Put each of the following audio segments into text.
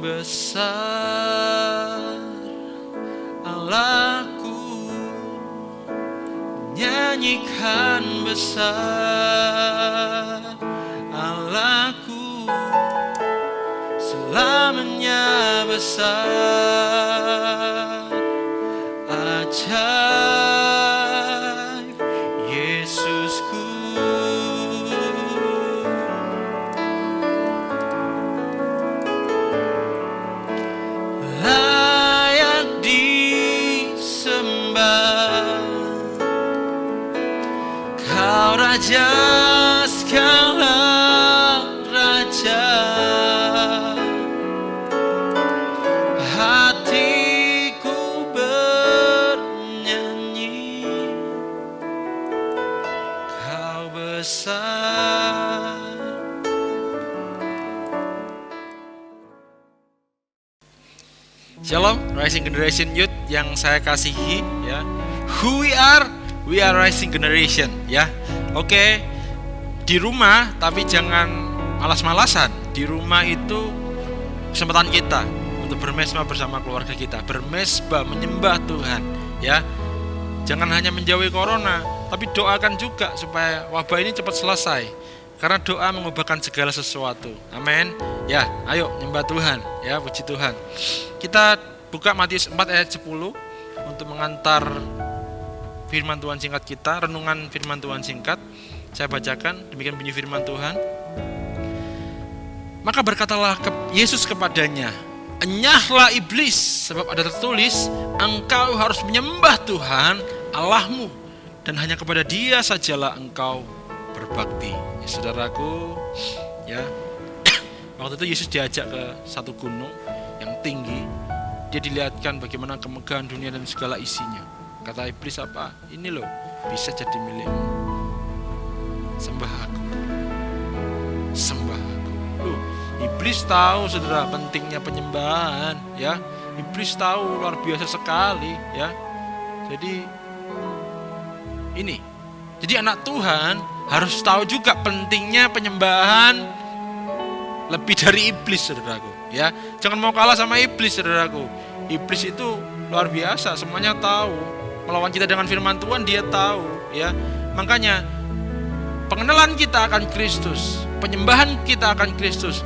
besar Allahku, nyanyikan besar Allahku, selamanya besar. Ajaib Yesusku, layak disembah, Kau Raja segala raja. Hatiku bernyanyi, Kau besar. Shalom, Rising Generation Youth yang saya kasihi, ya. Who we are Rising Generation, ya. Oke, di rumah tapi jangan malas-malasan. Di rumah itu kesempatan kita untuk bermesbah bersama keluarga kita, bermesbah menyembah Tuhan, ya. Jangan hanya menjauhi corona, tapi doakan juga supaya wabah ini cepat selesai. Karena doa mengubahkan segala sesuatu. Amin. Ya, ayo nyembah Tuhan, ya, puji Tuhan. Kita buka Matius 4 ayat 10 untuk mengantar firman Tuhan singkat kita, renungan firman Tuhan singkat. Saya bacakan, demikian bunyi firman Tuhan. Maka berkatalah Yesus kepadanya, "Enyahlah iblis, sebab ada tertulis, engkau harus menyembah Tuhan Allahmu, dan hanya kepada Dia sajalah engkau berbakti." Ya, saudaraku, ya, waktu itu Yesus diajak ke satu gunung yang tinggi. Dia dilihatkan bagaimana kemegahan dunia dan segala isinya. Kata iblis apa? Ini loh, bisa jadi milikmu. Sembah aku. Sembah aku. Loh, iblis tahu, saudara, pentingnya penyembahan, ya. Iblis tahu luar biasa sekali, ya. Jadi ini. Jadi anak Tuhan harus tahu juga pentingnya penyembahan lebih dari iblis, saudaraku, ya. Jangan mau kalah sama iblis, saudaraku. Iblis itu luar biasa, semuanya tahu. Melawan kita dengan firman Tuhan, dia tahu, ya. Makanya pengenalan kita akan Kristus, penyembahan kita akan Kristus,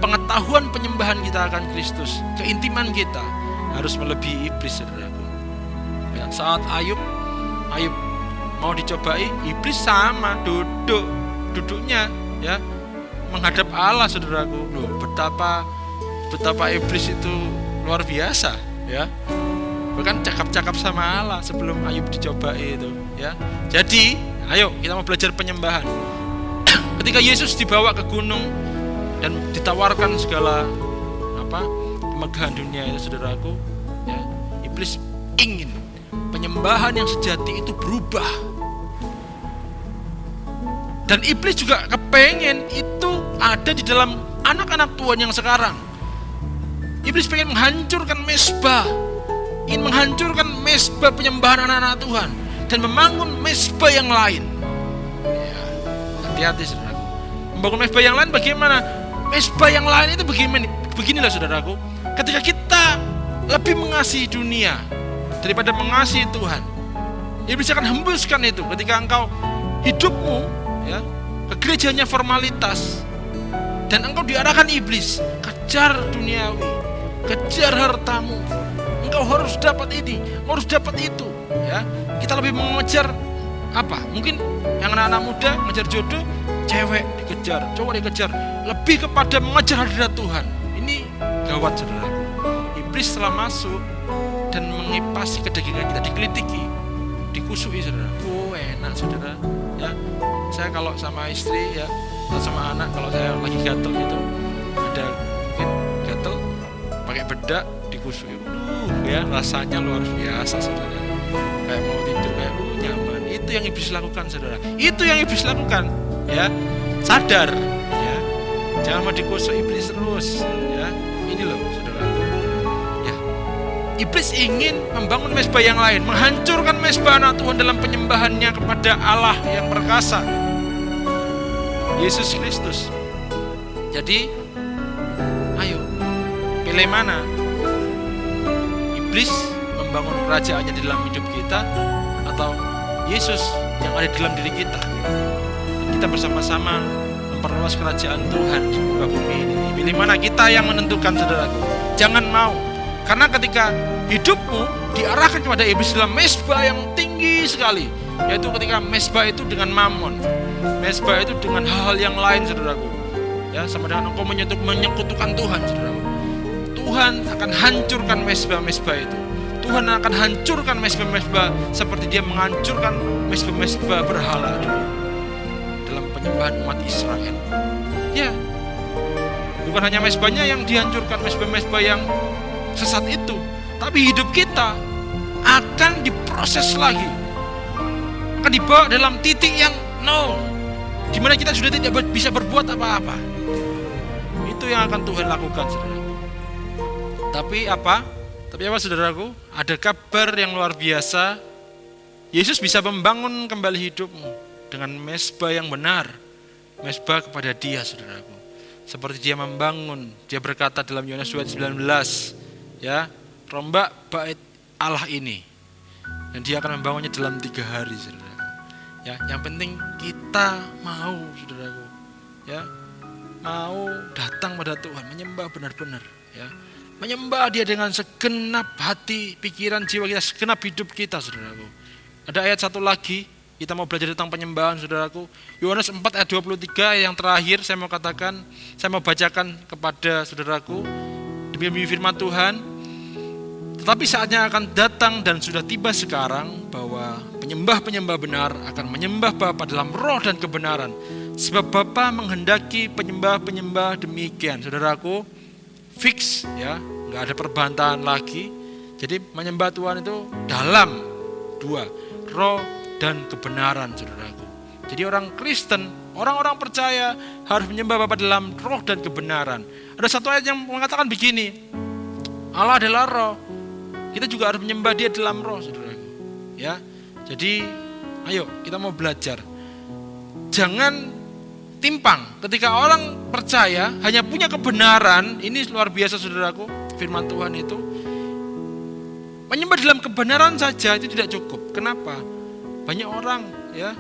pengetahuan penyembahan kita akan Kristus, keintiman kita harus melebihi iblis, saudaraku. Ya, saat Ayub mau dicobai, iblis sama duduknya, ya, menghadap Allah, saudaraku. Loh, betapa iblis itu luar biasa, ya. Bahkan cakap-cakap sama Allah sebelum Ayub dicobai itu, ya. Jadi, ayo kita mau belajar penyembahan. Ketika Yesus dibawa ke gunung dan ditawarkan segala kemegahan dunia itu, saudaraku, ya, iblis ingin penyembahan yang sejati itu berubah. Dan iblis juga kepengen itu ada di dalam anak-anak Tuhan yang sekarang. Iblis pengen menghancurkan mezbah, ingin menghancurkan mezbah penyembahan anak-anak Tuhan dan membangun mezbah yang lain. Ya, hati-hati, saudaraku. Membangun mezbah yang lain bagaimana? Mezbah yang lain itu beginilah, saudaraku. Ketika kita lebih mengasihi dunia daripada mengasihi Tuhan, iblis akan hembuskan itu. Ketika engkau hidupmu, ya, ke gerejanya formalitas dan engkau diarahkan iblis, kejar duniawi, kejar hartamu, engkau harus dapat ini, harus dapat itu, ya. Kita lebih mengejar apa? Mungkin yang anak-anak muda mengejar jodoh, cewek dikejar, cowok dikejar, lebih kepada mengejar hadirat Tuhan. Ini gawat, saudara. Iblis telah masuk dan mengipasi kedagingan kita, dikelitiki, dikusui, saudara. Oh, enak, saudara, ya. Saya kalau sama istri, ya, atau sama anak, kalau saya lagi gatel gitu, ada mungkin gatel, pakai bedak, dikusui, ya, rasanya luar biasa, saudara. Kayak mau tidur, kayak nyaman. Itu yang iblis lakukan, saudara. Itu yang iblis lakukan, ya. Sadar, ya. Jangan mau dikusuk iblis terus, ya. Ini loh, saudara. Ya. Iblis ingin membangun mezbah yang lain, menghancurkan mezbah anak Tuhan dalam penyembahannya kepada Allah yang perkasa, Yesus Kristus. Jadi, ayo Pilih mana? Iblis membangun kerajaannya di dalam hidup kita, atau Yesus yang ada di dalam diri kita? Dan kita bersama-sama memperluas kerajaan Tuhan di muka bumi ini. Pilih mana? Kita yang menentukan, saudaraku. Jangan mau. Karena ketika hidupmu diarahkan kepada iblis dalam mesbah yang tinggi sekali, yaitu ketika mesbah itu dengan mamon, mesbah itu dengan hal-hal yang lain, saudaraku, ya, sama dengan engkau menyekutukan Tuhan, saudaraku, Tuhan akan hancurkan mesbah-mesbah itu. Tuhan akan hancurkan mesbah-mesbah seperti dia menghancurkan mesbah-mesbah berhala dulu dalam penyembahan umat Israel. Ya, bukan hanya mesbahnya yang dihancurkan, mesbah-mesbah yang sesat itu, tapi hidup kita akan diproses lagi, akan dibawa dalam titik yang nol, di mana kita sudah tidak bisa berbuat apa-apa. Itu yang akan Tuhan lakukan, saudara. Tapi apa saudaraku? Ada kabar yang luar biasa. Yesus bisa membangun kembali hidupmu dengan mesbah yang benar, mesbah kepada Dia, saudaraku. Seperti Dia membangun, Dia berkata dalam Yohanes 2:19, ya, rombak bait Allah ini, dan Dia akan membangunnya dalam 3 hari, saudaraku. Ya, yang penting kita mau, saudaraku, ya, mau datang pada Tuhan, menyembah benar-benar, ya. Menyembah Dia dengan segenap hati, pikiran, jiwa kita, segenap hidup kita, saudaraku. Ada ayat satu lagi, kita mau belajar tentang penyembahan, saudaraku. Yohanes 4 ayat 23 yang terakhir saya mau bacakan kepada saudaraku demi firman Tuhan. Tetapi saatnya akan datang dan sudah tiba sekarang bahwa penyembah-penyembah benar akan menyembah Bapa dalam roh dan kebenaran. Sebab Bapa menghendaki penyembah-penyembah demikian, saudaraku. Fix, ya, nggak ada perbantahan lagi. Jadi menyembah Tuhan itu dalam 2, roh dan kebenaran, saudaraku. Jadi orang Kristen, orang-orang percaya harus menyembah Bapa dalam roh dan kebenaran. Ada satu ayat yang mengatakan begini, Allah adalah roh. Kita juga harus menyembah Dia dalam roh, saudaraku. Ya, jadi ayo kita mau belajar. Jangan timpang ketika orang percaya hanya punya kebenaran. Ini luar biasa, saudaraku, firman Tuhan itu. Menyembah dalam kebenaran saja itu tidak cukup. Kenapa? Banyak orang, ya,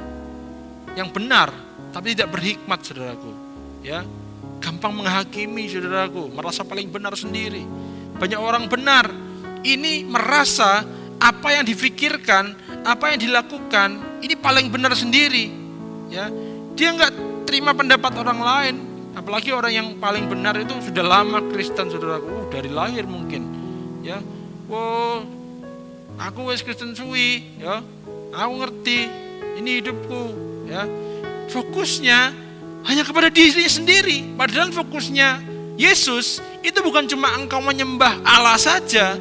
yang benar tapi tidak berhikmat, saudaraku, ya, gampang menghakimi, saudaraku, merasa paling benar sendiri. Banyak orang benar ini merasa apa yang difikirkan, apa yang dilakukan ini paling benar sendiri, ya. Dia enggak terima pendapat orang lain, apalagi orang yang paling benar itu sudah lama Kristen, saudaraku, dari lahir mungkin, ya. Wow, aku wis Kristen suwi, ya. Aku ngerti, ini hidupku, ya. Fokusnya hanya kepada diri sendiri, padahal fokusnya Yesus itu bukan cuma engkau menyembah Allah saja,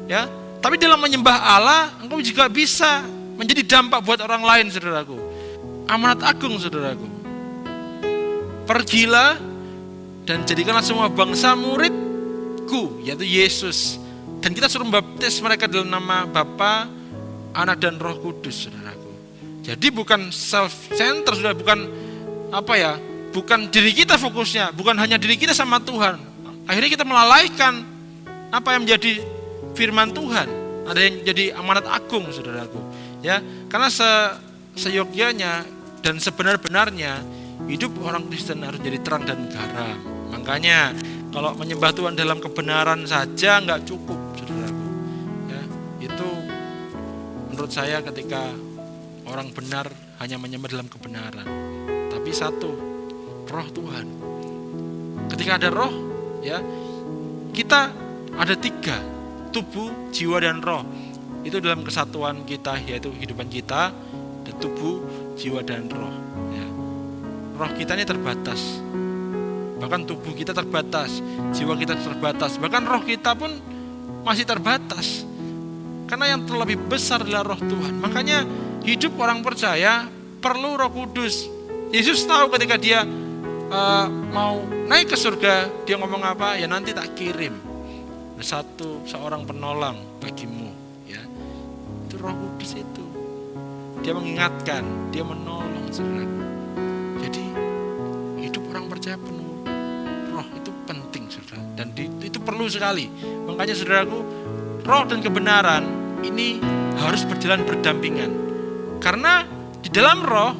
ya. Tapi dalam menyembah Allah, engkau juga bisa menjadi dampak buat orang lain, saudaraku. Amanat agung, saudaraku. Pergilah dan jadikanlah semua bangsa muridku, yaitu Yesus. Dan kita suruh membaptis mereka dalam nama Bapa, Anak dan Roh Kudus, saudaraku. Jadi bukan self-center, sudah bukan bukan diri kita fokusnya, bukan hanya diri kita sama Tuhan. Akhirnya kita melalaikan apa yang menjadi firman Tuhan. Ada yang jadi amanat agung, saudaraku. Ya, karena seyogyanya dan sebenar-benarnya hidup orang Kristen harus jadi terang dan garam. Makanya kalau menyembah Tuhan dalam kebenaran saja nggak cukup, saudaraku. Ya, itu menurut saya ketika orang benar hanya menyembah dalam kebenaran. Tapi satu, roh Tuhan. Ketika ada roh, ya, kita ada 3, tubuh, jiwa, dan roh. Itu dalam kesatuan kita, yaitu kehidupan kita, ada tubuh, jiwa, dan roh. Ya. Roh kita ini terbatas, bahkan tubuh kita terbatas, jiwa kita terbatas, bahkan roh kita pun masih terbatas. Karena yang terlebih besar adalah roh Tuhan. Makanya hidup orang percaya perlu Roh Kudus. Yesus tahu ketika Dia mau naik ke surga, Dia ngomong apa? Ya nanti tak kirim seorang penolong bagimu, ya. Itu Roh Kudus itu. Dia mengingatkan, Dia menolong, saudaraku. Jadi hidup orang percaya penuh roh itu penting, saudara. Dan itu Itu perlu sekali. Makanya saudaraku, roh dan kebenaran ini harus berjalan berdampingan. Karena di dalam roh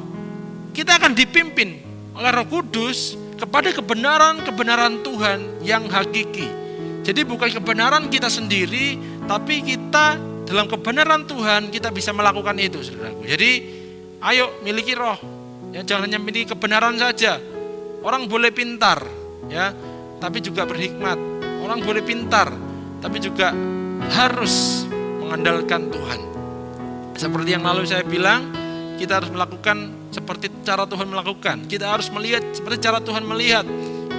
kita akan dipimpin oleh Roh Kudus kepada kebenaran-kebenaran Tuhan yang hakiki. Jadi bukan kebenaran kita sendiri, tapi kita dalam kebenaran Tuhan kita bisa melakukan itu, saudaraku. Jadi ayo miliki roh, ya, jangan hanya miliki kebenaran saja. Orang boleh pintar, ya, tapi juga berhikmat. Orang boleh pintar, tapi juga harus mengandalkan Tuhan. Seperti yang lalu saya bilang, kita harus melakukan seperti cara Tuhan melakukan. Kita harus melihat seperti cara Tuhan melihat.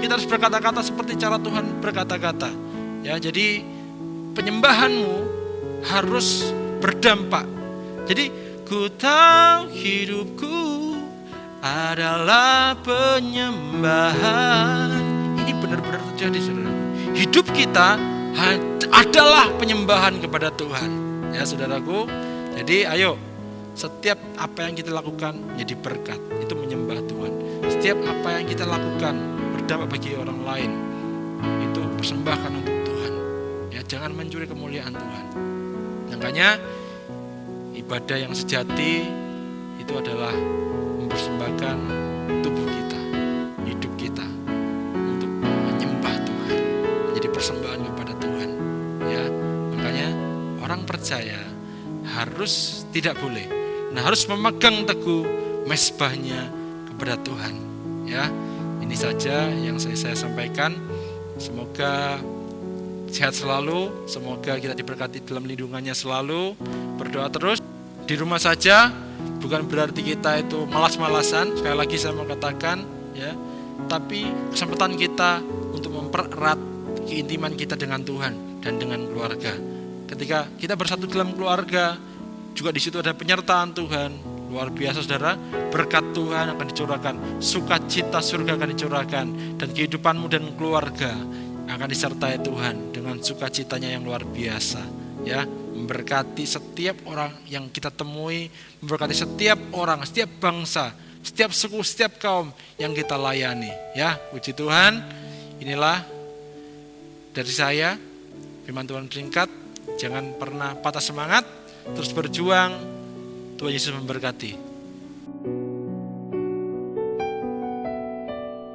Kita harus berkata-kata seperti cara Tuhan berkata-kata. Ya, jadi penyembahanmu harus berdampak. Jadi ku tahu hidupku adalah penyembahan. Ini benar-benar terjadi, saudara. Hidup kita adalah penyembahan kepada Tuhan. Ya, saudaraku. Jadi ayo, setiap apa yang kita lakukan menjadi berkat. Itu menyembah Tuhan. Setiap apa yang kita lakukan berdampak bagi orang lain. Itu persembahkan untuk Tuhan. Ya, jangan mencuri kemuliaan Tuhan. Makanya ibadah yang sejati itu adalah mempersembahkan tubuh kita, hidup kita untuk menyembah Tuhan, menjadi persembahan kepada Tuhan. Ya, makanya orang percaya harus tidak boleh, harus memegang teguh mezbahnya kepada Tuhan. Ya, ini saja yang saya sampaikan. Semoga sehat selalu, semoga kita diberkati dalam lindungannya selalu. Berdoa terus di rumah saja, bukan berarti kita itu malas-malasan. Sekali lagi saya mau katakan, ya, tapi kesempatan kita untuk mempererat keintiman kita dengan Tuhan dan dengan keluarga. Ketika kita bersatu dalam keluarga, juga di situ ada penyertaan Tuhan. Luar biasa, saudara, berkat Tuhan akan dicurahkan, sukacita surga akan dicurahkan, dan kehidupanmu dan keluarga akan disertai Tuhan dengan sukacitanya yang luar biasa. Ya, memberkati setiap orang yang kita temui, memberkati setiap orang, setiap bangsa, setiap suku, setiap kaum yang kita layani. Ya, puji Tuhan. Inilah dari saya, firman Tuhan singkat. Jangan pernah patah semangat, terus berjuang. Tuhan Yesus memberkati.